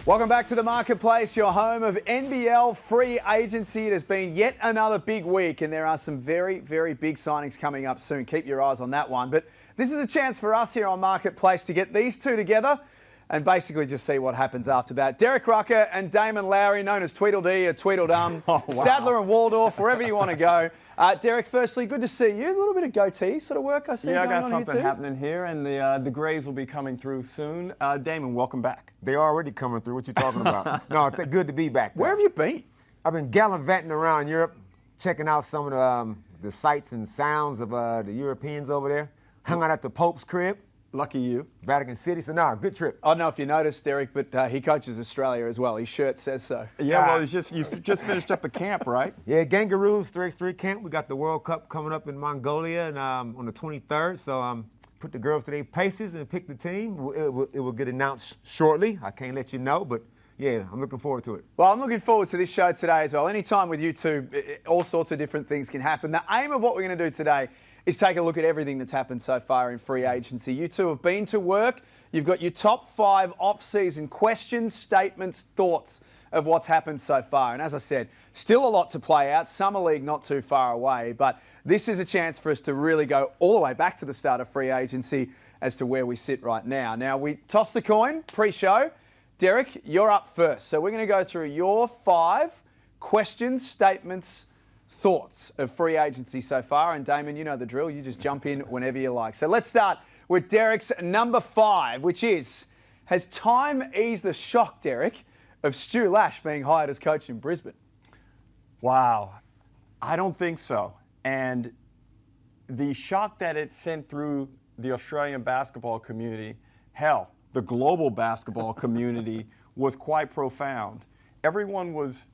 Welcome back to the Marketplace, your home of NBL free agency. It has been yet another big week, and there are some very, very big signings coming up soon. Keep your eyes on that one. But this is a chance for us here on Marketplace to get these two together and basically just see what happens after that. Derek Rucker and Damon Lowery, known as Tweedledee or Tweedledum, Stadler and Waldorf, wherever you want to go. Derek, firstly, good to see you. A little bit of goatee sort of work I see going on here too. Yeah, I got something happening here, and the Grays will be coming through soon. Damon, welcome back. They're already coming through. What you talking about? No, good to be back. Where have you been? I've been gallivanting around Europe, checking out some of the sights and sounds of the Europeans over there. Hung out at the Pope's crib. Lucky you. Vatican City. So, no, good trip. I don't know if you noticed, Derek, but he coaches Australia as well. His shirt says so. Yeah, well, you just finished up a camp, right? Yeah, Kangaroos 3x3 camp. We got the World Cup coming up in Mongolia and, on the 23rd. So, put the girls to their paces and pick the team. It will get announced shortly. I can't let you know, but yeah, I'm looking forward to it. Well, I'm looking forward to this show today as well. Anytime with you two, all sorts of different things can happen. The aim of what we're going to do today is take a look at everything that's happened so far in free agency. You two have been to work. You've got your top 5 off-season questions, statements, thoughts of what's happened so far. And as I said, still a lot to play out. Summer League not too far away, but this is a chance for us to really go all the way back to the start of free agency as to where we sit right now. Now, we toss the coin pre-show. Derek, you're up first. So we're going to go through your 5 questions, statements, thoughts of free agency so far. And Damon, you know the drill. You just jump in whenever you like. So let's start with Derek's number 5, which is, has time eased the shock, Derek, of Stu Lash being hired as coach in Brisbane? Wow. I don't think so. And the shock that it sent through the Australian basketball community, hell, the global basketball community, was quite profound. Everyone was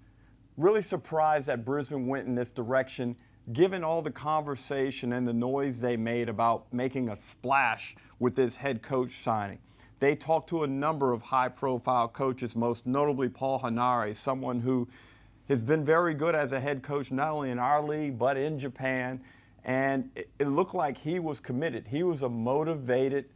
really surprised that Brisbane went in this direction, given all the conversation and the noise they made about making a splash with this head coach signing. They talked to a number of high-profile coaches, most notably Paul Hanare, someone who has been very good as a head coach, not only in our league, but in Japan. And it looked like he was committed. He was a motivated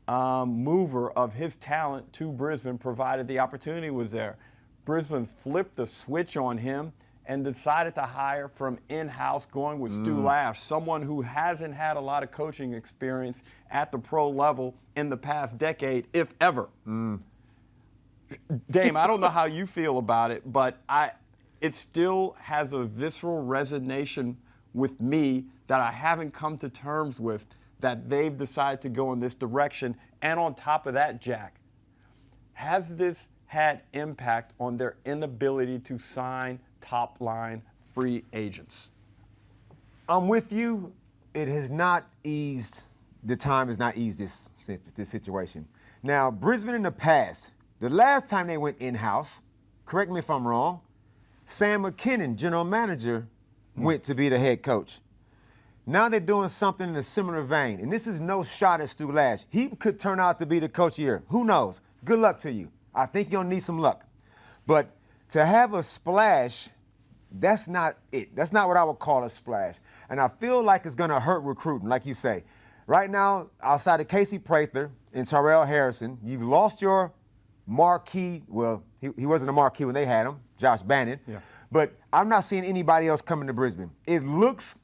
mover of his talent to Brisbane, provided the opportunity was there. Brisbane flipped the switch on him and decided to hire from in-house, going with Stu Lash, someone who hasn't had a lot of coaching experience at the pro level in the past decade, if ever. Dame, I don't know how you feel about it, but it still has a visceral resonation with me that I haven't come to terms with, that they've decided to go in this direction. And on top of that, Jack, has this had impact on their inability to sign top-line free agents? I'm with you. It has not eased. The time has not eased this situation. Now, Brisbane in the past, the last time they went in-house, correct me if I'm wrong, Sam McKinnon, general manager, went to be the head coach. Now they're doing something in a similar vein, and this is no shot at Stu Lash. He could turn out to be the coach of the year. Who knows? Good luck to you. I think you'll need some luck. But to have a splash, that's not it. That's not what I would call a splash. And I feel like it's going to hurt recruiting, like you say. Right now, outside of Casey Prather and Harrell Harrison, you've lost your marquee. Well, he wasn't a marquee when they had him, Josh Bannon. Yeah. But I'm not seeing anybody else coming to Brisbane. It looks,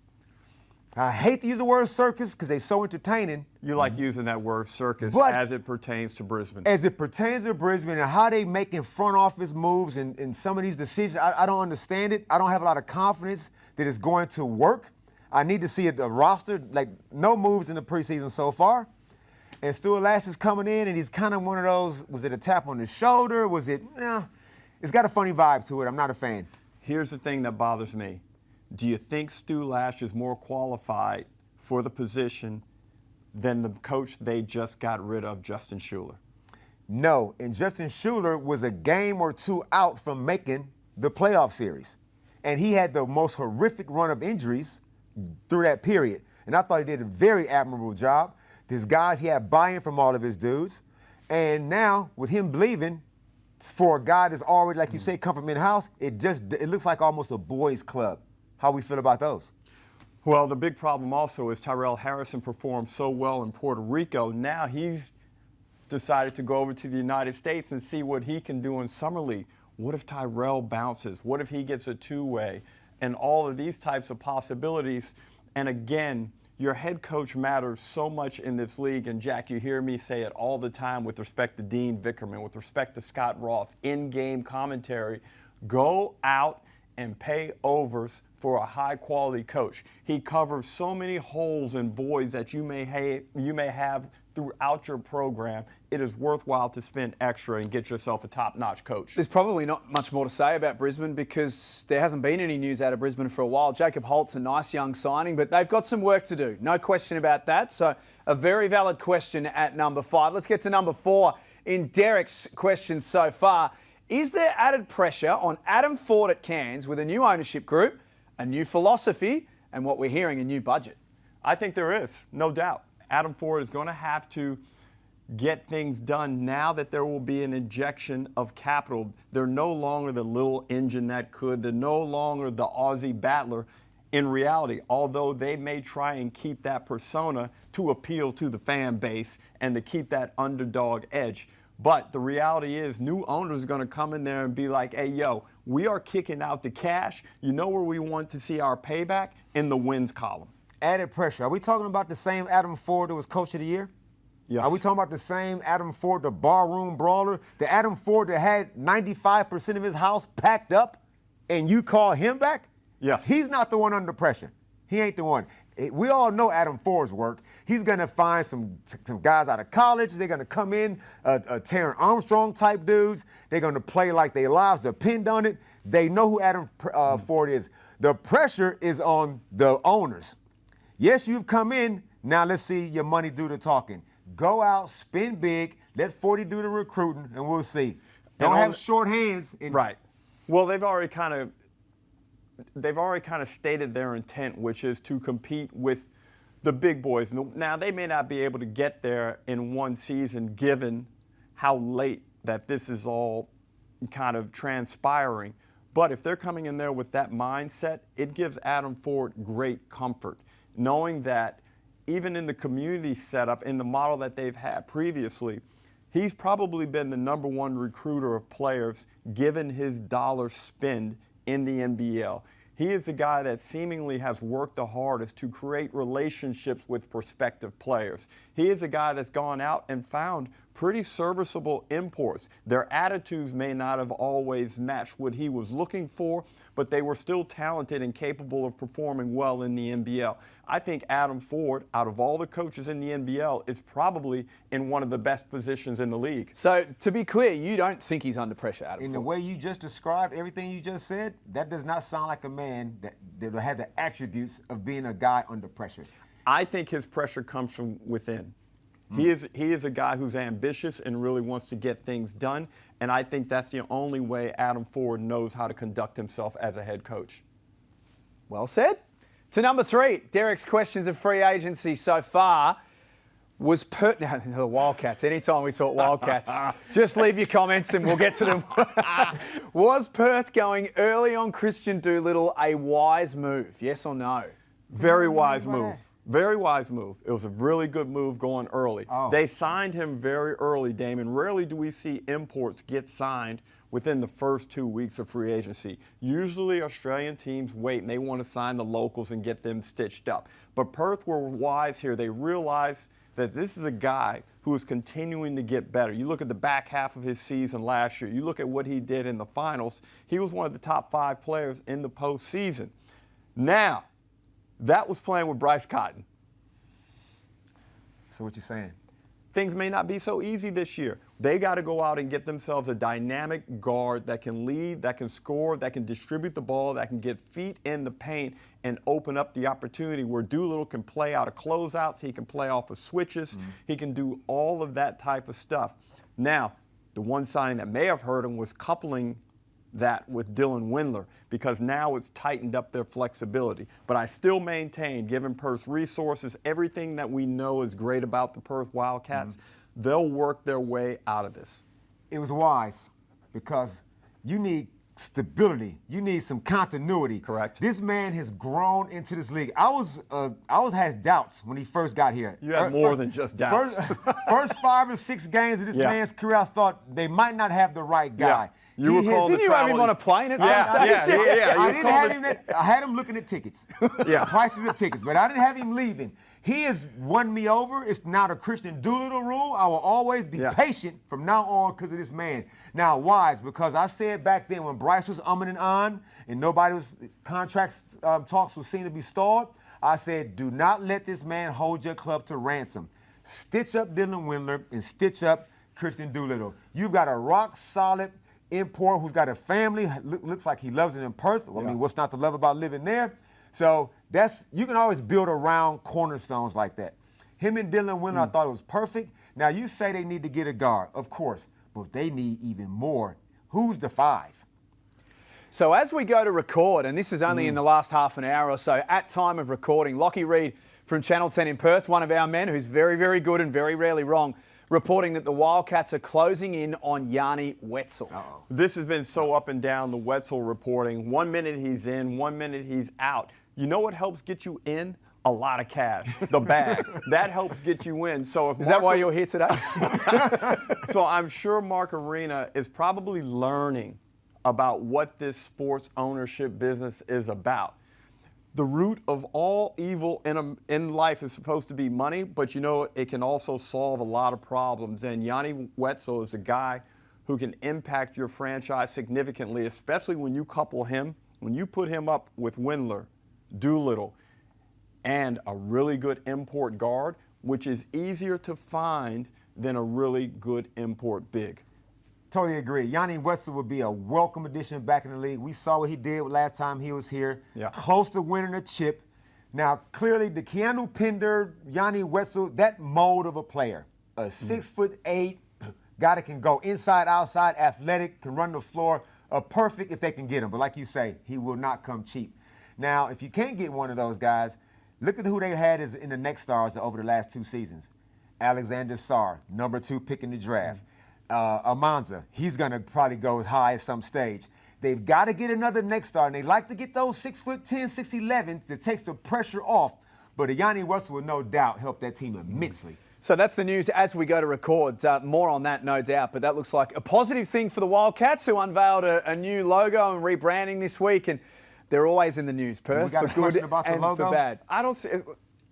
I hate to use the word circus because they're so entertaining. You like using that word circus as it pertains to Brisbane. As it pertains to Brisbane and how they making front office moves and some of these decisions, I don't understand it. I don't have a lot of confidence that it's going to work. I need to see a roster, like no moves in the preseason so far. And Stu Lash is coming in, and he's kind of one of those, was it a tap on the shoulder? Was it, it's got a funny vibe to it. I'm not a fan. Here's the thing that bothers me. Do you think Stu Lash is more qualified for the position than the coach they just got rid of, Justin Schuller? No, and Justin Schuller was a game or two out from making the playoff series. And he had the most horrific run of injuries through that period. And I thought he did a very admirable job. His guys, he had buy-in from all of his dudes. And now, with him leaving, for a guy that's already, like you say, come from in-house, it looks like almost a boys' club. How we feel about those? Well, the big problem also is Tyrell Harrison performed so well in Puerto Rico. Now he's decided to go over to the United States and see what he can do in Summer League. What if Tyrell bounces? What if he gets a two-way? And all of these types of possibilities. And again, your head coach matters so much in this league. And Jack, you hear me say it all the time with respect to Dean Vickerman, with respect to Scott Roth, in-game commentary. Go out and pay overs for a high-quality coach. He covers so many holes and voids that you may have throughout your program. It is worthwhile to spend extra and get yourself a top-notch coach. There's probably not much more to say about Brisbane because there hasn't been any news out of Brisbane for a while. Jacob Holt's a nice young signing, but they've got some work to do. No question about that. So a very valid question at number 5. Let's get to number 4 in Derek's questions so far. Is there added pressure on Adam Ford at Cairns with a new ownership group, a new philosophy, and what we're hearing, a new budget? I think there is, no doubt. Adam Ford is going to have to get things done now that there will be an injection of capital. They're no longer the little engine that could. They're no longer the Aussie battler. In reality, although they may try and keep that persona to appeal to the fan base and to keep that underdog edge. But the reality is new owners are going to come in there and be like, hey, yo, we are kicking out the cash. You know where we want to see our payback? In the wins column. Added pressure. Are we talking about the same Adam Ford that was coach of the year? Yes. Are we talking about the same Adam Ford, the barroom brawler, the Adam Ford that had 95% of his house packed up, and you call him back? Yes. He's not the one under pressure. He ain't the one. We all know Adam Ford's work. He's going to find some guys out of college. They're going to come in, Terran Armstrong type dudes. They're going to play like their lives depend on it. They know who Adam Ford is. The pressure is on the owners. Yes, you've come in. Now let's see your money do the talking. Go out, spend big, let 40 do the recruiting, and we'll see. Don't have short hands. Right. Well, they've already kind of stated their intent, which is to compete with the big boys. Now, they may not be able to get there in one season, given how late that this is all kind of transpiring. But if they're coming in there with that mindset, it gives Adam Ford great comfort, knowing that even in the community setup, in the model that they've had previously, he's probably been the number one recruiter of players given his dollar spend in the NBL. He is a guy that seemingly has worked the hardest to create relationships with prospective players. He is a guy that's gone out and found pretty serviceable imports. Their attitudes may not have always matched what he was looking for, but they were still talented and capable of performing well in the NBL. I think Adam Ford, out of all the coaches in the NBL, is probably in one of the best positions in the league. So, to be clear, you don't think he's under pressure, Adam In Ford? the way you just described everything you just said, that does not sound like a man that had the attributes of being a guy under pressure. I think his pressure comes from within. He is a guy who's ambitious and really wants to get things done, and I think that's the only way Adam Ford knows how to conduct himself as a head coach. Well said. To number 3, Derek's questions of free agency so far was Perth. Now, the Wildcats. Anytime we talk Wildcats, just leave your comments and we'll get to them. Was Perth going early on Christian Doolittle a wise move? Yes or no? Very wise move. Very wise move. It was a really good move going early. Oh. They signed him very early, Damon. Rarely do we see imports get signed within the first 2 weeks of free agency. Usually Australian teams wait and they want to sign the locals and get them stitched up. But Perth were wise here. They realized that this is a guy who is continuing to get better. You look at the back half of his season last year. You look at what he did in the finals. He was one of the top 5 players in the postseason. Now, that was playing with Bryce Cotton. So what you saying? Things may not be so easy this year. They got to go out and get themselves a dynamic guard that can lead, that can score, that can distribute the ball, that can get feet in the paint and open up the opportunity where Doolittle can play out of closeouts, he can play off of switches, he can do all of that type of stuff. Now, the one signing that may have hurt him was coupling that with Dylan Windler, because now it's tightened up their flexibility. But I still maintain, given Perth's resources, everything that we know is great about the Perth Wildcats, they'll work their way out of this. It was wise because you need stability. You need some continuity. Correct. This man has grown into this league. I had doubts when he first got here. You had more than just doubts. First 5 or 6 games of this man's career, I thought they might not have the right guy. Yeah. You were calling Didn't you have him on a plane at some Yeah, stage? yeah. I didn't have him. I had him looking at tickets. Yeah. Prices of tickets, but I didn't have him leaving. He has won me over. It's not a Christian Doolittle rule. I will always be patient from now on because of this man. Now, why? Because I said back then when Bryce was umming and on and nobody was, contracts talks were seen to be stalled, I said, do not let this man hold your club to ransom. Stitch up Dylan Windler and stitch up Christian Doolittle. You've got a rock solid import who's got a family, looks like he loves it in Perth. I mean, what's not to love about living there? So you can always build around cornerstones like that. Him and Dylan Windler, I thought it was perfect. Now, you say they need to get a guard, of course, but they need even more. Who's the 5? So as we go to record, and this is only in the last half an hour or so, at time of recording, Lockie Reed from Channel 10 in Perth, one of our men who's very, very good and very rarely wrong, reporting that the Wildcats are closing in on Yanni Wetzell. This has been so up and down, the Wetzell reporting. 1 minute he's in, 1 minute he's out. You know what helps get you in? A lot of cash, the bag. That helps get you in. So Is that why you're here today? So I'm sure Mark Arena is probably learning about what this sports ownership business is about. The root of all evil in life is supposed to be money, but you know it can also solve a lot of problems. And Yanni Wetzell is a guy who can impact your franchise significantly, especially when you couple him, when you put him up with Windler, Doolittle, and a really good import guard, which is easier to find than a really good import big. Totally agree. Yanni Wetzell would be a welcome addition back in the league. We saw what he did last time he was here. Yeah. Close to winning a chip. Now, clearly, the Keanu Pinder, Yanni Wetzell, that mold of a player. A 6'8" guy that can go inside, outside, athletic, can run the floor. Perfect if they can get him. But like you say, he will not come cheap. Now, if you can't get one of those guys, look at who they had in the next stars over the last 2 seasons. Alexander Sarr, number 2 pick in the draft. Amanza, he's going to probably go as high as some stage. They've got to get another next star, and they like to get those 6'10", 6'11" that takes the pressure off. But a Yanni Wetzell will no doubt help that team immensely. So that's the news as we go to record. More on that, no doubt. But that looks like a positive thing for the Wildcats, who unveiled a new logo and rebranding this week. And they're always in the news, Perth, for good and for bad. I don't see.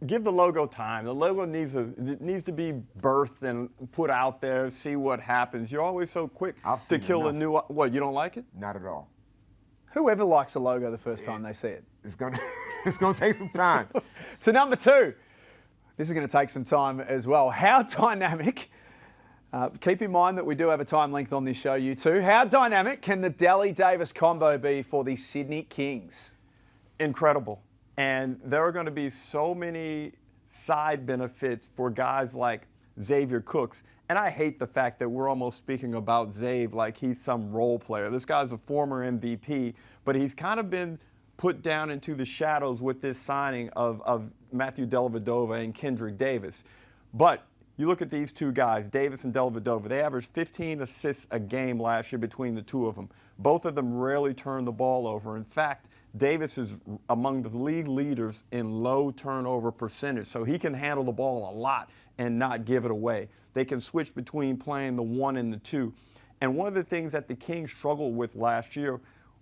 Give the logo time. The logo needs to be birthed and put out there. See what happens. You're always so quick to kill a new. What? You don't like it? Not at all. Whoever likes a logo the first time they see it. It's gonna take some time. To number 2. This is going to take some time as well. How dynamic, keep in mind that we do have a time length on this show, you two. How dynamic can the Delany-Davis combo be for the Sydney Kings? Incredible. And there are going to be so many side benefits for guys like Xavier Cooks. And I hate the fact that we're almost speaking about Xav like he's some role player. This guy's a former MVP, but he's kind of been put down into the shadows with this signing of Matthew Dellavedova and Kendrick Davis. But you look at these 2 guys, Davis and Dellavedova, they averaged 15 assists a game last year between the 2 of them. Both of them rarely turn the ball over. In fact, Davis is among the league leaders in low turnover percentage, so he can handle the ball a lot and not give it away. They can switch between playing the 1 and the 2. And one of the things that the Kings struggled with last year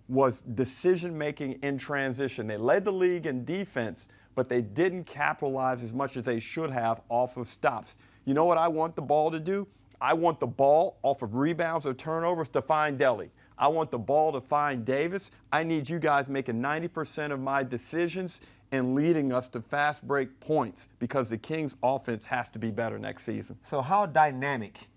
was decision-making in transition. They led the league in defense, but they didn't capitalize as much as they should have off of stops. You know what I want the ball to do? I want the ball off of rebounds or turnovers to find Delany. I want the ball to find Davis. I need you guys making 90% of my decisions and leading us to fast break points because the Kings' offense has to be better next season. So how dynamic?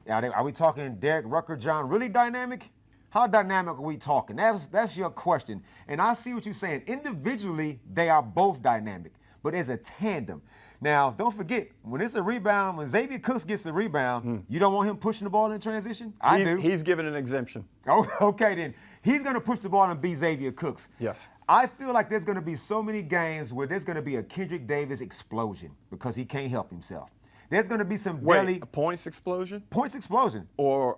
Are we talking Derek, Rucker, John, really dynamic? How dynamic are we talking? That's your question. And I see what you're saying. Individually, they are both dynamic, but as a tandem. Now, don't forget, when it's a rebound, when Xavier Cooks gets a rebound, you don't want him pushing the ball in transition? I do. He's given an exemption. Oh, okay, then. He's going to push the ball and beat Xavier Cooks. Yes. I feel like there's going to be so many games where there's going to be a Kendrick Davis explosion because he can't help himself. There's going to be some Wait, a points explosion? Points explosion. Or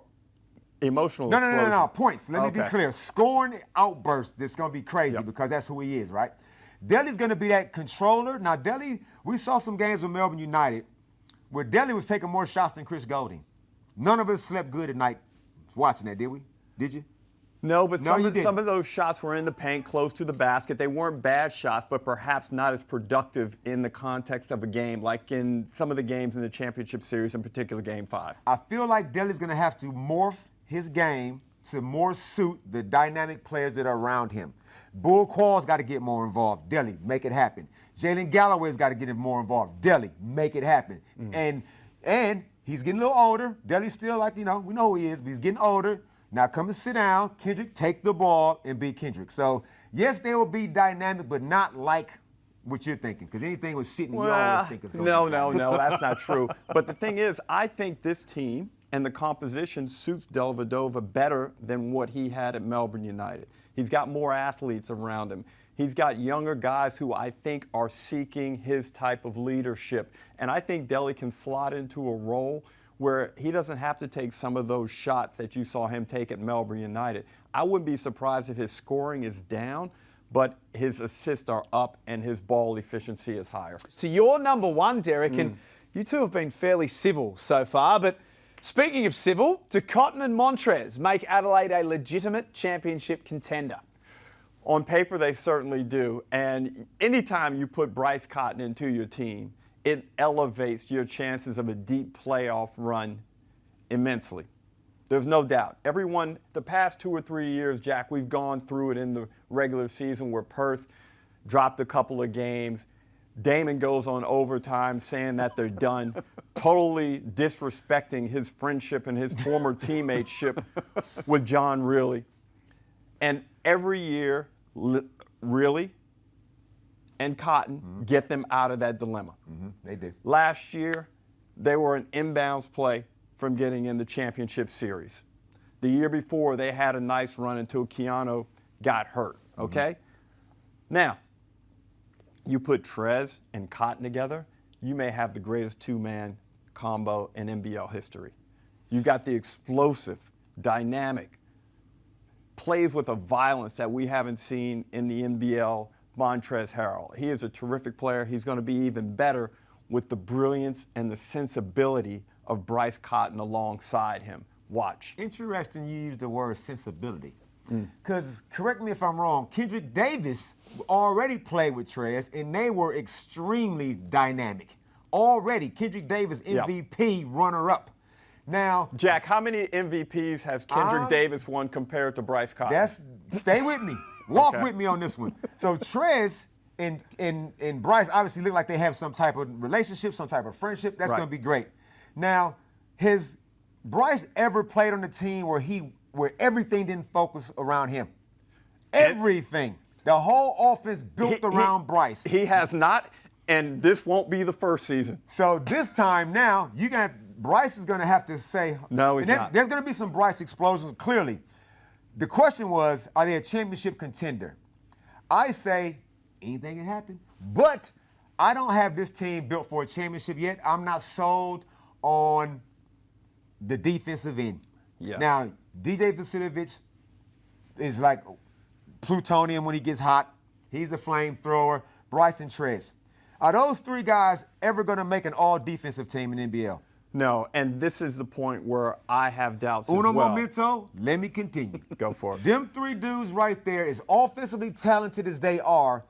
Emotional No, explosion. points. Let me be Okay. clear. Scoring outburst that's going to be crazy because that's who he is, right? Delly's going to be that controller. Now, Delly, we saw some games with Melbourne United where Delly was taking more shots than Chris Golding. None of us slept good at night watching that, did we? Did you? No, but No, you didn't. some of those shots were in the paint, close to the basket. They weren't bad shots, but perhaps not as productive in the context of a game, like in some of the games in the championship series, in particular Game 5. I feel like Delly's going to have to morph his game to more suit the dynamic players that are around him. Bull Quall's got to get more involved. Delly, make it happen. Jalen Galloway's got to get more involved. Delly, make it happen. And he's getting a little older. Delly's still like, we know who he is, but he's getting older. Now come and sit down. Kendrick, take the ball and be Kendrick. So, yes, they will be dynamic, but not like what you're thinking. Because anything was sitting, you always think it's going to be. No, that's not true. But the thing is, I think this team and the composition suits Dellavedova better than what he had at Melbourne United. He's got more athletes around him. He's got younger guys who I think are seeking his type of leadership. And I think Delly can slot into a role where he doesn't have to take some of those shots that you saw him take at Melbourne United. I wouldn't be surprised if his scoring is down, but his assists are up and his ball efficiency is higher. So you're number one, Derek, and you two have been fairly civil so far. But speaking of civil, do Cotton and Montrez make Adelaide a legitimate championship contender? On paper, they certainly do. And anytime you put Bryce Cotton into your team, it elevates your chances of a deep playoff run immensely. There's no doubt. Everyone, the past 2 or 3 years, Jack, we've gone through it in the regular season where Perth dropped a couple of games. Damon goes on overtime saying that they're done, totally disrespecting his friendship and his former teammateship with John Really. And every year, Really and Cotton get them out of that dilemma. They do. Last year, they were an inbounds play from getting in the championship series. The year before, they had a nice run until Keanu got hurt, okay? Now, you put Trez and Cotton together, you may have the greatest two-man combo in NBL history. You've got the explosive, dynamic, plays with a violence that we haven't seen in the NBL, Montrezl Harrell. He is a terrific player. He's going to be even better with the brilliance and the sensibility of Bryce Cotton alongside him. Watch. Interesting you use the word sensibility. Because, correct me if I'm wrong, Kendrick Davis already played with Trez, and they were extremely dynamic. Already, Kendrick Davis, MVP, runner-up. Now, Jack, how many MVPs has Kendrick Davis won compared to Bryce Cotton? Stay with me. Walk Okay. with me on this one. So Trez and Bryce obviously look like they have some type of relationship, some type of friendship. That's Right. going to be great. Now, has Bryce ever played on a team where everything didn't focus around him? Everything. The whole offense built around Bryce. He has not, and this won't be the first season. So this time now, Bryce is going to have to say, No, he's not. There's going to be some Bryce explosions, clearly. The question was, are they a championship contender? I say anything can happen, but I don't have this team built for a championship yet. I'm not sold on the defensive end. Yes. Now, DJ Vasiljevic is like plutonium when he gets hot. He's a flamethrower. Bryce and Trez. Are those three guys ever going to make an all-defensive team in NBL? No, and this is the point where I have doubts Uno as well. momento, let me continue. Go for it. Them three dudes right there, as offensively talented as they are,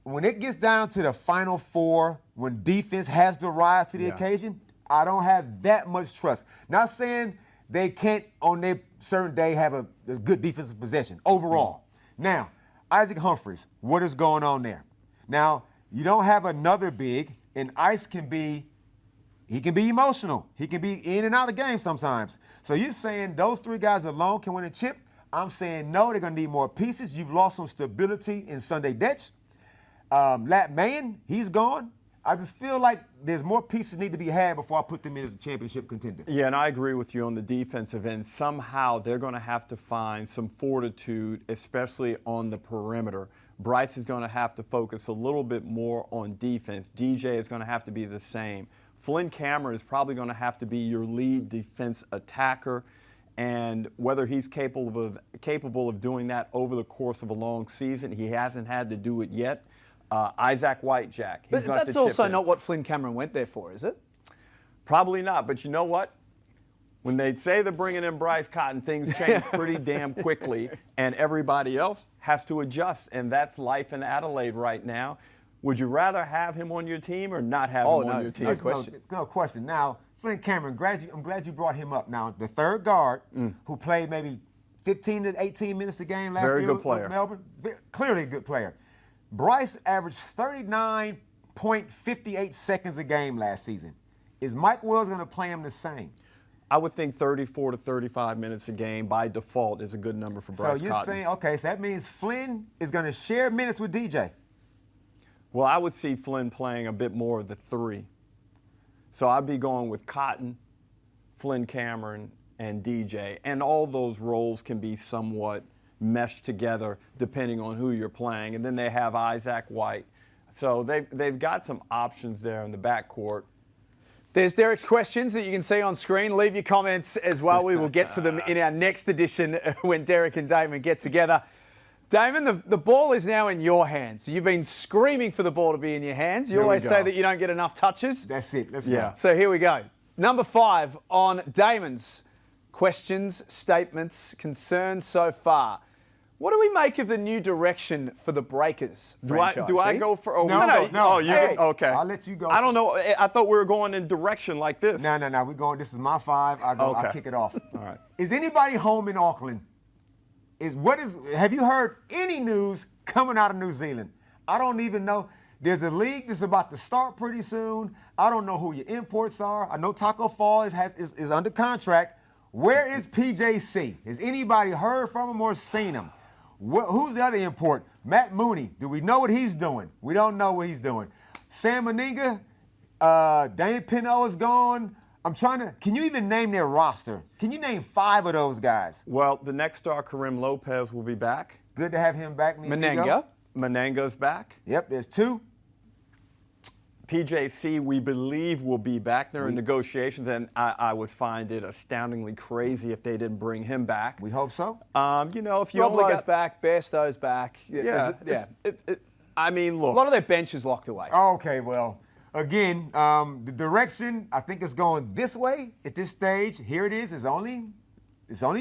when it gets down to the Final Four, when defense has to rise to the occasion, I don't have that much trust. Not saying they can't, on their certain day, have a good defensive possession overall. Now, Isaac Humphries, what is going on there? Now, you don't have another big, and Ice can be emotional. He can be in and out of games sometimes. So you're saying those three guys alone can win a chip? I'm saying no, they're going to need more pieces. You've lost some stability in Sunday Detch. Lat Mayen, he's gone. I just feel like there's more pieces need to be had before I put them in as a championship contender. Yeah, and I agree with you on the defensive end. Somehow they're going to have to find some fortitude, especially on the perimeter. Bryce is going to have to focus a little bit more on defense. DJ is going to have to be the same. Flynn Cameron is probably going to have to be your lead defense attacker. And whether he's capable of doing that over the course of a long season, he hasn't had to do it yet. Isaac White, Jack. He's But got that's to chip also in. not what Flynn Cameron went there for, is it? Probably not, but you know what? When they say they're bringing in Bryce Cotton, things change pretty damn quickly, and everybody else has to adjust, and that's life in Adelaide right now. Would you rather have him on your team or not have him on your team? No question. No question. Now, Flynn Cameron, I'm glad you brought him up. Now, the third guard who played maybe 15 to 18 minutes a game last Very year good with player. Melbourne, clearly a good player. Bryce averaged 39.58 seconds a game last season. Is Mike Wells going to play him the same? I would think 34 to 35 minutes a game by default is a good number for Bryce Cotton. So you're saying, okay, so that means Flynn is going to share minutes with DJ. Well, I would see Flynn playing a bit more of the 3. So I'd be going with Cotton, Flynn Cameron, and DJ. And all those roles can be somewhat meshed together depending on who you're playing. And then they have Isaac White. So they've got some options there in the backcourt. There's Derek's questions that you can see on screen. Leave your comments as well. We will get to them in our next edition when Derek and Damon get together. Damon, the ball is now in your hands. You've been screaming for the ball to be in your hands. You always say that you don't get enough touches. That's it. Let's Yeah. go. So here we go. Number 5 on Damon's questions, statements, concerns so far. What do we make of the new direction for the Breakers franchise? Do I go for? Oh, No. Oh, you Hey, okay? I'll let you go. I don't know. I thought we were going in direction like this. No. We're going. This is my 5. I go. Okay. I kick it off. All right. Is anybody home in Auckland? Have you heard any news coming out of New Zealand? I don't even know. There's a league that's about to start pretty soon. I don't know who your imports are. I know Taco Fall is under contract. Where is PJC? Has anybody heard from him or seen him? Who's the other import? Matt Mooney. Do we know what he's doing? We don't know what he's doing. Sam Meninga, Dane Pinot is gone. Can you even name their roster? Can you name 5 of those guys? Well, the next star, Karim Lopez, will be back. Good to have him back. Menenga. Menenga's back. Yep, there's 2. PJC, we believe, will be back. They're in negotiations, and I would find it astoundingly crazy if they didn't bring him back. We hope so. You know, if you only Roblo's got back, Bairstow's back. yeah. I mean, A look. lot of their bench is locked away. Okay, well, again, the direction, I think it's going this way at this stage. Here it is. It's only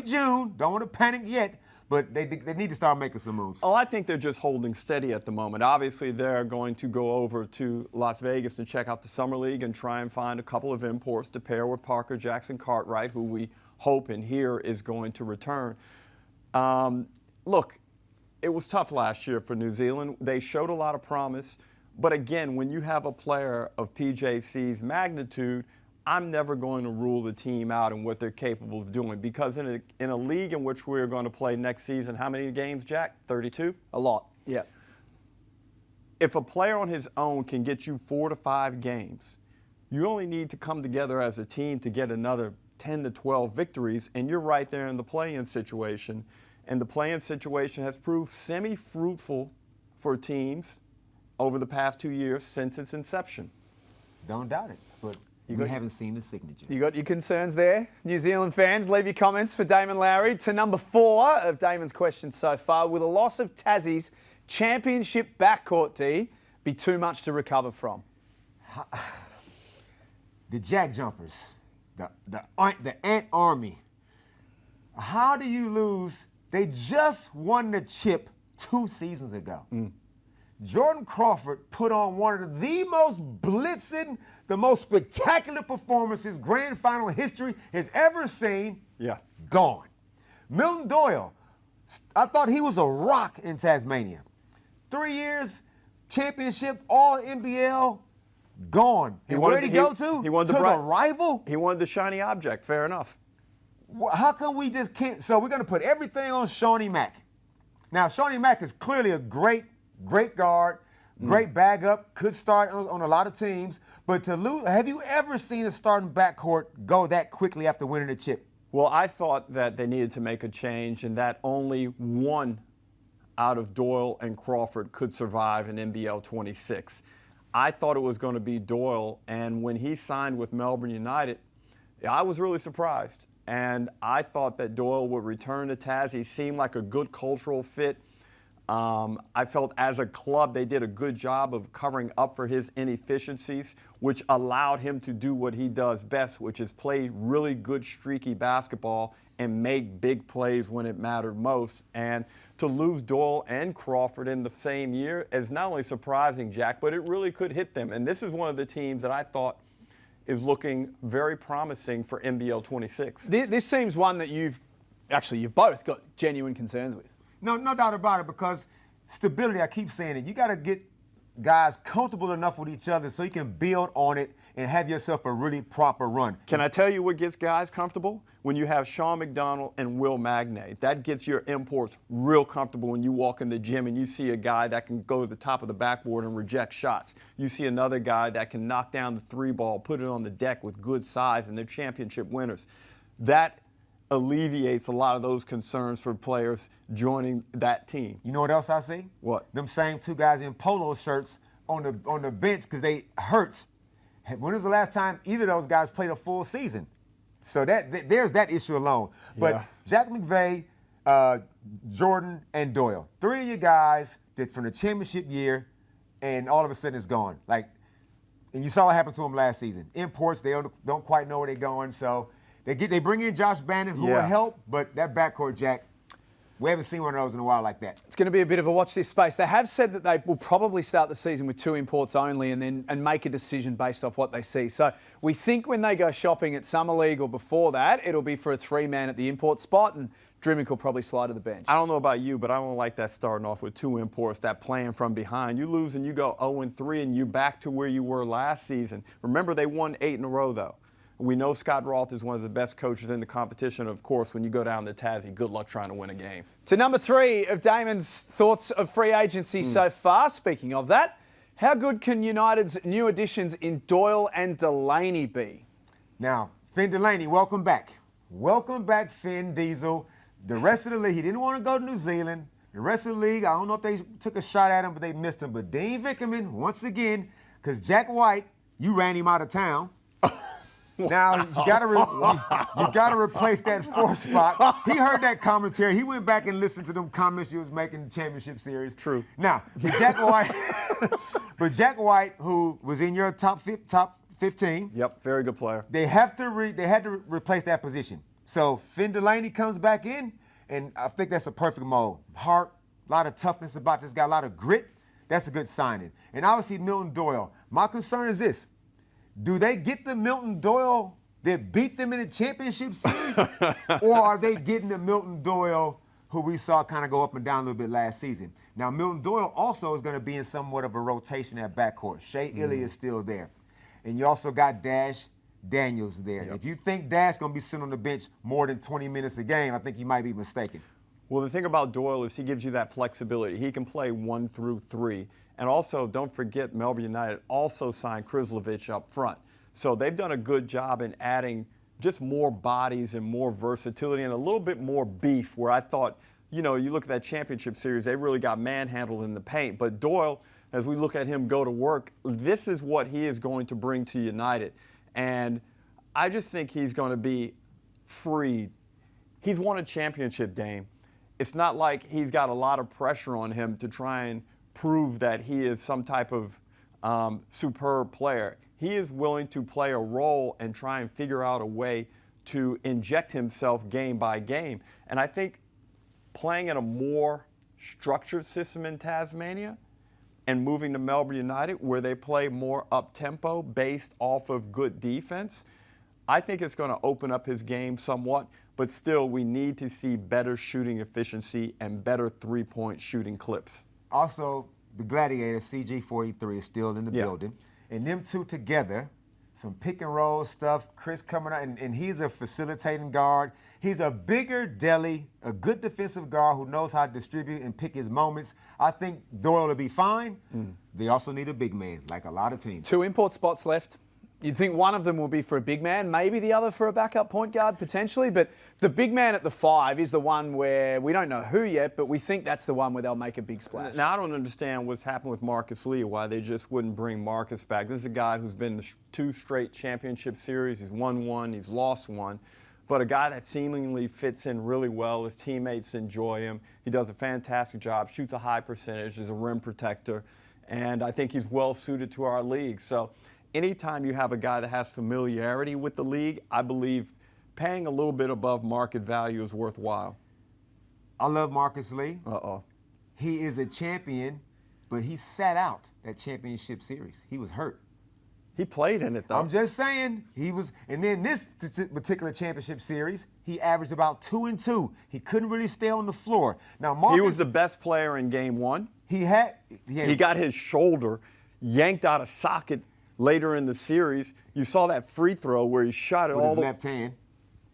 June. Don't want to panic yet, but they need to start making some moves. Oh, I think they're just holding steady at the moment. Obviously, they're going to go over to Las Vegas and check out the Summer League and try and find a couple of imports to pair with Parker Jackson Cartwright, who we hope and hear is going to return. Look, it was tough last year for New Zealand. They showed a lot of promise. But again, when you have a player of PJC's magnitude, I'm never going to rule the team out and what they're capable of doing, because in a league in which we're going to play next season, how many games, Jack? 32? A lot, yeah. If a player on his own can get you 4 to 5 games, you only need to come together as a team to get another 10 to 12 victories, and you're right there in the play-in situation. And the play-in situation has proved semi-fruitful for teams over the past 2 years since its inception. Don't doubt it, but we haven't seen the signature. You got your concerns there? New Zealand fans, leave your comments for Damon Lowery. To number 4 of Damon's questions so far, will the loss of Tassie's championship backcourt, D, be too much to recover from? The Jack Jumpers, the Ant Army. How do you lose? They just won the chip 2 seasons ago. Jordan Crawford put on one of the most blitzing, the most spectacular performances grand final history has ever seen. Yeah. Gone. Milton Doyle, I thought he was a rock in Tasmania. 3 years, championship, all NBL, gone. And where did he go to? He wanted to the rival? He wanted the shiny object. Fair enough. How come we just can't? So we're going to put everything on Shawnee Mack. Now, Shawnee Mack is clearly a great guard, great bag up, could start on a lot of teams. But to lose, have you ever seen a starting backcourt go that quickly after winning a chip? Well, I thought that they needed to make a change and that only one out of Doyle and Crawford could survive in NBL 26. I thought it was going to be Doyle, and when he signed with Melbourne United, I was really surprised. and I thought that Doyle would return to Tassie. He seemed like a good cultural fit. I felt as a club they did a good job of covering up for his inefficiencies, which allowed him to do what he does best, which is play really good streaky basketball and make big plays when it mattered most. And to lose Doyle and Crawford in the same year is not only surprising, Jack, but it really could hit them. And this is one of the teams that I thought is looking very promising for NBL 26. This seems one that you've both got genuine concerns with. No doubt about it, because stability, I keep saying it, you got to get guys comfortable enough with each other so you can build on it and have yourself a really proper run. Can I tell you what gets guys comfortable? When you have Sean McDonald and Will Magnay, that gets your imports real comfortable when you walk in the gym and you see a guy that can go to the top of the backboard and reject shots. You see another guy that can knock down the three ball, put it on the deck with good size, and they're championship winners. That alleviates a lot of those concerns for players joining that team. You know what else I see? What? Them same two guys in polo shirts on the bench because they hurt. When was the last time either of those guys played a full season? So there's that issue alone. But Yeah. Jack McVay, Jordan, and Doyle, three of you guys that from the championship year, and all of a sudden it's gone. And you saw what happened to them last season. Imports, they don't quite know where they're going. So they bring in Josh Bannon, who will help, but that backcourt, Jack, we haven't seen one of those in a while like that. It's going to be a bit of a watch this space. They have said that they will probably start the season with 2 imports only and make a decision based off what they see. So we think when they go shopping at Summer League or before that, it'll be for a 3-man at the import spot, and Drimmick will probably slide to the bench. I don't know about you, but I don't like that starting off with 2 imports, that playing from behind. You lose and you go 0-3 and you're back to where you were last season. Remember, they won 8 in a row, though. We know Scott Roth is one of the best coaches in the competition. Of course, when you go down to Tassie, good luck trying to win a game. To number 3 of Damon's thoughts of free agency so far. Speaking of that, how good can United's new additions in Doyle and Delany be? Now, Finn Delany, welcome back. Welcome back, Finn Diesel. The rest of the league, he didn't want to go to New Zealand. The rest of the league, I don't know if they took a shot at him, but they missed him. But Dean Vickerman, once again, because Jack White, you ran him out of town. Now, you gotta replace that 4th spot. He heard that commentary. He went back and listened to them comments you was making in the championship series. True. Now, but Jack White, who was in your top 15. Yep, very good player. They had to replace that position. So Finn Delany comes back in, and I think that's a perfect mold. Heart, a lot of toughness about this guy, a lot of grit. That's a good signing. And obviously Milton Doyle. My concern is this. Do they get the Milton Doyle that beat them in the championship series? Or are they getting the Milton Doyle who we saw kind of go up and down a little bit last season? Now, Milton Doyle also is going to be in somewhat of a rotation at backcourt. Shea Illy is still there. And you also got Dash Daniels there. Yep. If you think Dash going to be sitting on the bench more than 20 minutes a game, I think you might be mistaken. Well, the thing about Doyle is he gives you that flexibility. He can play 1 through 3. And also, don't forget, Melbourne United also signed Krislovich up front. So they've done a good job in adding just more bodies and more versatility and a little bit more beef, where I thought, you look at that championship series, they really got manhandled in the paint. But Doyle, as we look at him go to work, this is what he is going to bring to United. And I just think he's going to be freed. He's won a championship, Dame. It's not like he's got a lot of pressure on him to try and prove that he is some type of superb player. He is willing to play a role and try and figure out a way to inject himself game by game. And I think playing in a more structured system in Tasmania and moving to Melbourne United, where they play more up-tempo based off of good defense, I think it's going to open up his game somewhat. But still, we need to see better shooting efficiency and better three-point shooting clips. Also, the Gladiator, CG43, is still in the building. And them two together, some pick and roll stuff, Chris coming out, and he's a facilitating guard. He's a bigger Delhi, a good defensive guard who knows how to distribute and pick his moments. I think Doyle will be fine. They also need a big man, like a lot of teams. 2 import spots left. You'd think one of them will be for a big man, maybe the other for a backup point guard potentially, but the big man at the 5 is the one where we don't know who yet, but we think that's the one where they'll make a big splash. Now, I don't understand what's happened with Marcus Lee, why they just wouldn't bring Marcus back. This is a guy who's been in 2 straight championship series. He's won 1, he's lost 1. but a guy that seemingly fits in really well. His teammates enjoy him. He does a fantastic job, shoots a high percentage, is a rim protector, and I think he's well suited to our league. So anytime you have a guy that has familiarity with the league, I believe paying a little bit above market value is worthwhile. I love Marcus Lee. Uh-oh. He is a champion, but he sat out that championship series. He was hurt. He played in it, though. I'm just saying, he was, and then this particular championship series, he averaged about 2 and 2. He couldn't really stay on the floor. Now, Marcus, he was the best player in game one. He got his shoulder yanked out of socket later in the series. You saw that free throw where he shot it with all his left hand.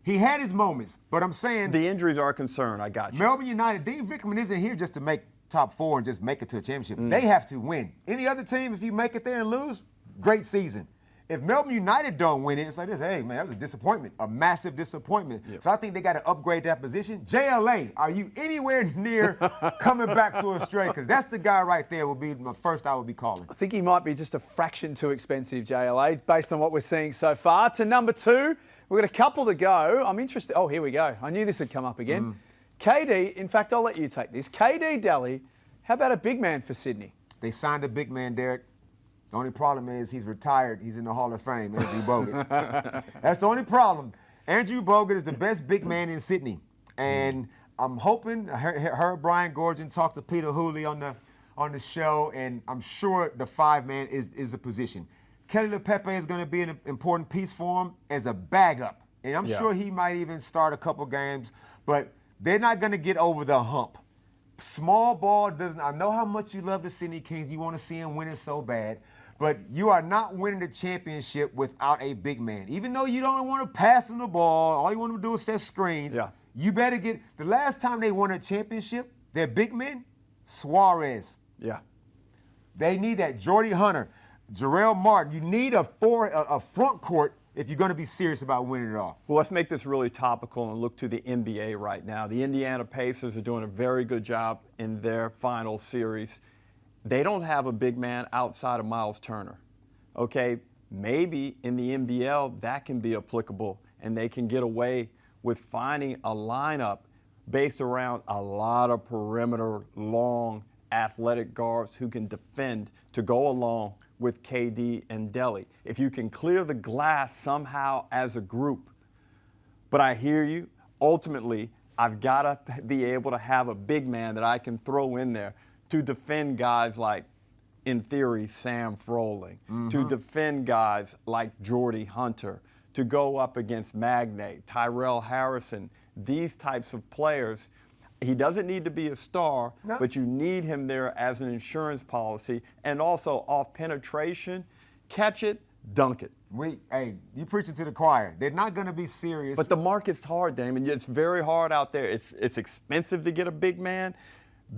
He had his moments, but I'm saying the injuries are a concern. I got you. Melbourne United, Dean Vickerman isn't here just to make top 4 and just make it to a championship. They have to win. Any other team, if you make it there and lose, great season. If Melbourne United don't win it, it's like this, hey, man, that was a disappointment, a massive disappointment. Yep. So I think they got to upgrade that position. JLA, are you anywhere near coming back to Australia? Because that's the guy right there will be my first I would be calling. I think he might be just a fraction too expensive, JLA, based on what we're seeing so far. To number 2, we've got a couple to go. I'm interested. Oh, here we go. I knew this would come up again. KD, in fact, I'll let you take this. KD Delany, how about a big man for Sydney? They signed a big man, Derek. The only problem is he's retired. He's in the Hall of Fame, Andrew Bogut. That's the only problem. Andrew Bogut is the best big man in Sydney. And I'm hoping, I heard Brian Gorgon talk to Peter Hooley on the show, and I'm sure the 5-man is the position. Kelly LePepe is going to be an important piece for him as a bag-up. And I'm sure he might even start a couple games, but they're not going to get over the hump. Small ball doesn't. I know how much you love the Sydney Kings. You want to see them winning so bad. But you are not winning the championship without a big man. Even though you don't want to pass them the ball, all you want to do is set screens. Yeah. You better get. The last time they won a championship, their big men, Suarez. Yeah. They need that. Jordy Hunter, Jarrell Martin. You need a front court if you're going to be serious about winning it all. Well, let's make this really topical and look to the NBA right now. The Indiana Pacers are doing a very good job in their final series. They don't have a big man outside of Miles Turner. Okay, maybe in the NBL that can be applicable and they can get away with finding a lineup based around a lot of perimeter, long, athletic guards who can defend to go along with KD and Delly. If you can clear the glass somehow as a group. But I hear you. Ultimately, I've got to be able to have a big man that I can throw in there to defend guys like, in theory, Sam Froling, to defend guys like Jordy Hunter, to go up against Magnay, Tyrell Harrison, these types of players. He doesn't need to be a star, but you need him there as an insurance policy. And also off penetration, catch it, dunk it. Hey, you preaching to the choir. They're not going to be serious. But the market's hard, Damon. It's very hard out there. It's expensive to get a big man.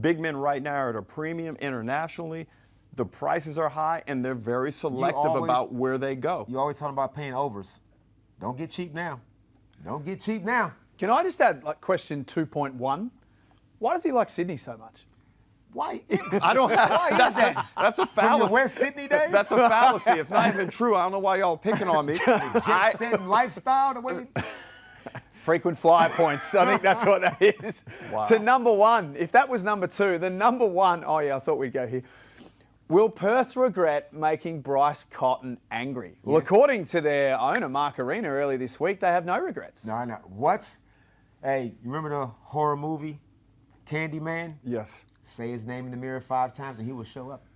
Big men right now are at a premium internationally. The prices are high, and they're very selective about where they go. You always talking about paying overs. Don't get cheap now. Don't get cheap now. Can I just add question 2.1? Why does he like Sydney so much? Why? I don't have. Why is that? That's a From fallacy. your West Sydney days? That's a fallacy. It's not even true. I don't know why y'all picking on me. Jet-setting lifestyle, the way we... Frequent flyer points. I think that's what that is. Wow. To number 1. If that was number 2, the number 1, oh yeah, I thought we'd go here. Will Perth regret making Bryce Cotton angry? Well, according to their owner, Mark Arena, earlier this week, they have no regrets. No, no. What? Hey, you remember the horror movie, Candyman? Yes. Say his name in the mirror 5 times and he will show up.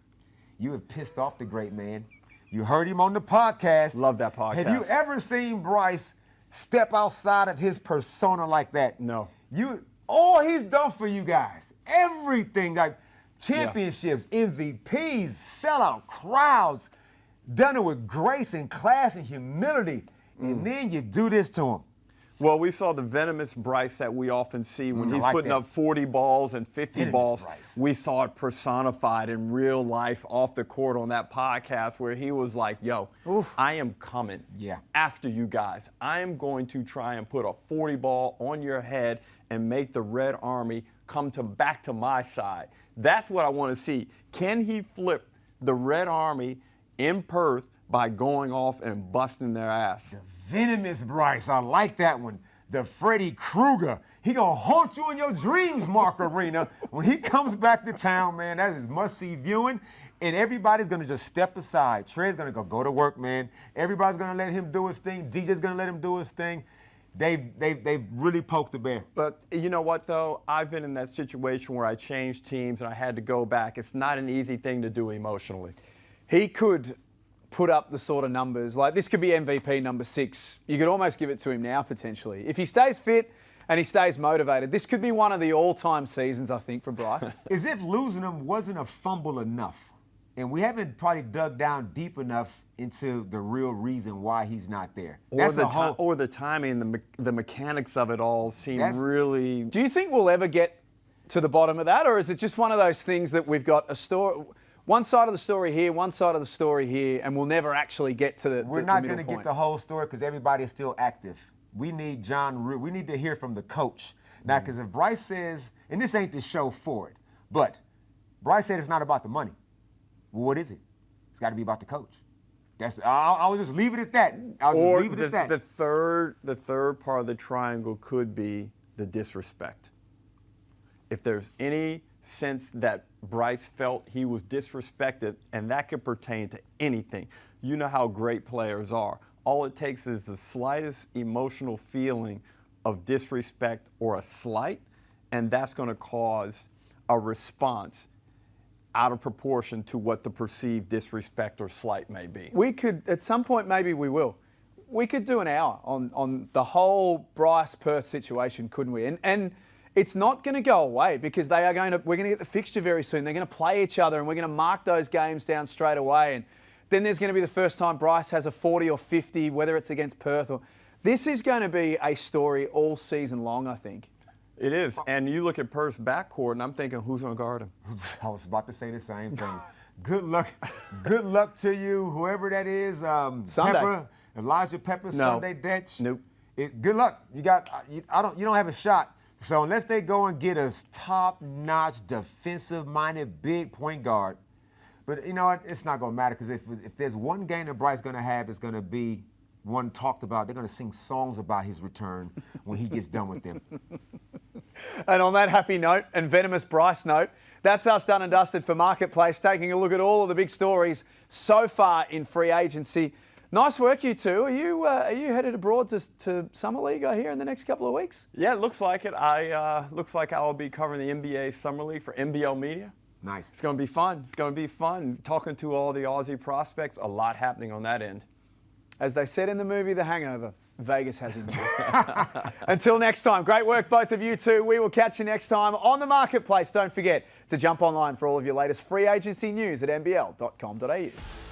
You have pissed off the great man. You heard him on the podcast. Love that podcast. Have you ever seen Bryce step outside of his persona like that? No. All he's done for you guys, everything, like championships, MVPs, sellout crowds, done it with grace and class and humility, and then you do this to him. Well, we saw the venomous Bryce that we often see when he's putting up 40 balls and 50 Venomous balls. Bryce. We saw it personified in real life off the court on that podcast where he was like, yo, I am coming after you guys. I am going to try and put a 40 ball on your head and make the Red Army come back to my side. That's what I want to see. Can he flip the Red Army in Perth by going off and busting their ass? Venomous Bryce, I like that one. the Freddy Krueger. He gonna haunt you in your dreams, Mark Arena. When he comes back to town, man, that is must-see viewing. And everybody's gonna just step aside. Trey's gonna go to work, man. Everybody's gonna let him do his thing. DJ's gonna let him do his thing. They've really poked the bear. But you know what, though? I've been in that situation where I changed teams and I had to go back. It's not an easy thing to do emotionally. He could put up the sort of numbers. Like, this could be MVP number 6. You could almost give it to him now, potentially. If he stays fit and he stays motivated, this could be one of the all-time seasons, I think, for Bryce. As if losing him wasn't a fumble enough. And we haven't probably dug down deep enough into the real reason why he's not there. Or the timing, the mechanics of it all seem really... Do you think we'll ever get to the bottom of that? Or is it just one of those things that we've got a story... One side of the story here, one side of the story here, and we'll never actually get to the We're not going to get the whole story because everybody is still active. We need we need to hear from the coach. Now, because if Bryce says, and this ain't the show for it, but Bryce said it's not about the money. Well, what is it? It's got to be about the coach. I'll just leave it at that. The third part of the triangle could be the disrespect. If there's any sense that Bryce felt he was disrespected, and that could pertain to anything. You know how great players are. All it takes is the slightest emotional feeling of disrespect or a slight, and that's going to cause a response out of proportion to what the perceived disrespect or slight may be. We could, at some point, maybe we will. We could do an hour on the whole Bryce Perth situation, couldn't we? And it's not going to go away because we're going to get the fixture very soon. They're going to play each other and we're going to mark those games down straight away. And then there's going to be the first time Bryce has a 40 or 50, whether it's against Perth or... This is going to be a story all season long, I think. It is. And you look at Perth's backcourt and I'm thinking, who's going to guard him? I was about to say the same thing. Good luck to you, whoever that is. Sunday. Pepper, Elijah Pepper, No. Sunday Detch. Nope. Good luck. You don't have a shot. So unless they go and get a top-notch, defensive-minded, big point guard, but you know what? It's not going to matter because if there's one game that Bryce is going to have, it's going to be one talked about. They're going to sing songs about his return when he gets done with them. And on that happy note and venomous Bryce note, that's us done and dusted for Marketplace, taking a look at all of the big stories so far in free agency. Nice work, you two. Are you headed abroad to Summer League, I hear, in the next couple of weeks? Yeah, it looks like it. Looks like I will be covering the NBA Summer League for NBL Media. Nice. It's going to be fun. It's going to be fun. Talking to all the Aussie prospects, a lot happening on that end. As they said in the movie The Hangover, Vegas has him. Until next time, great work, both of you two. We will catch you next time on the Marketplace. Don't forget to jump online for all of your latest free agency news at nbl.com.au.